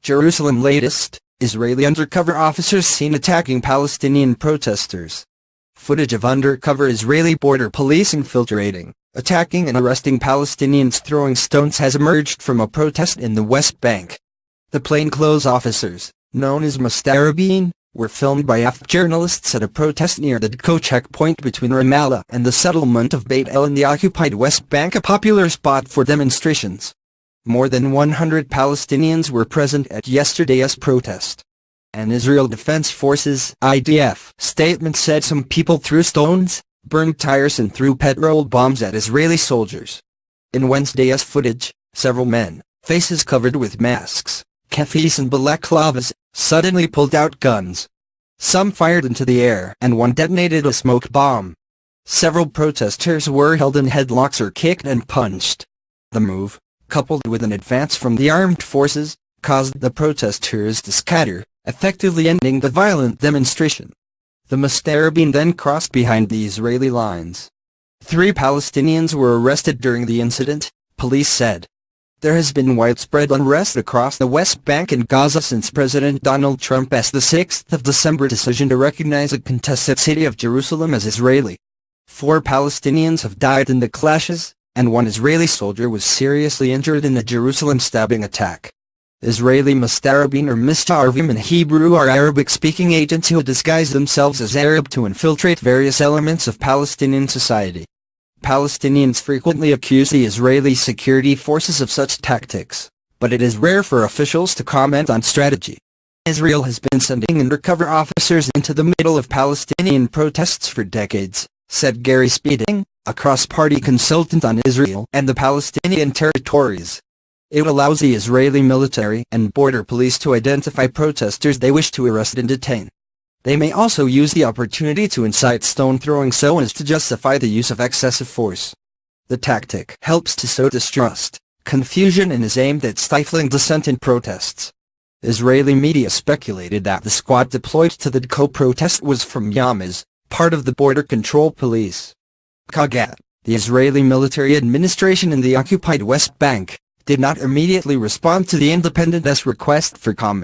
Jerusalem latest, Israeli undercover officers seen attacking Palestinian protesters. Footage of undercover Israeli border police infiltrating, attacking and arresting Palestinians throwing stones has emerged from a protest in the West Bank. The plainclothes officers, known as mustarabeen, were filmed by AFP journalists at a protest near the Deko checkpoint between Ramallah and the settlement of Beit in the occupied West Bank, a popular spot for demonstrations. More than 100 Palestinians were present at yesterday's protest. An Israel Defense Forces (IDF) statement said some people threw stones, burned tires and threw petrol bombs at Israeli soldiers. In Wednesday's footage, several men, faces covered with masks, keffiyehs and balaclavas, suddenly pulled out guns. Some fired into the air and one detonated a smoke bomb. Several protesters were held in headlocks or kicked and punched. The move, coupled with an advance from the armed forces, caused the protesters to scatter, effectively ending the violent demonstration. The mustarabeen then crossed behind the Israeli lines. 3 Palestinians were arrested during the incident, police said. There has been widespread unrest across the West Bank and Gaza since President Donald Trump's the 6th of December decision to recognize a contested city of Jerusalem as Israeli. 4 Palestinians have died in the clashes, and 1 Israeli soldier was seriously injured in the Jerusalem stabbing attack. Israeli mustarabeen or mustarabeen in Hebrew are Arabic-speaking agents who disguise themselves as Arab to infiltrate various elements of Palestinian society. Palestinians frequently accuse the Israeli security forces of such tactics, but it is rare for officials to comment on strategy. Israel has been sending undercover officers into the middle of Palestinian protests for decades, said Gary Speeding, a cross-party consultant on Israel and the Palestinian territories. It allows the Israeli military and border police to identify protesters they wish to arrest and detain. They may also use the opportunity to incite stone throwing so as to justify the use of excessive force. The tactic helps to sow distrust, confusion and is aimed at stifling dissent in protests. Israeli media speculated that the squad deployed to the Deko protest was from Yamaz, part of the border control police. Kagat, the Israeli military administration in the occupied West Bank, did not immediately respond to the Independent's request for comment.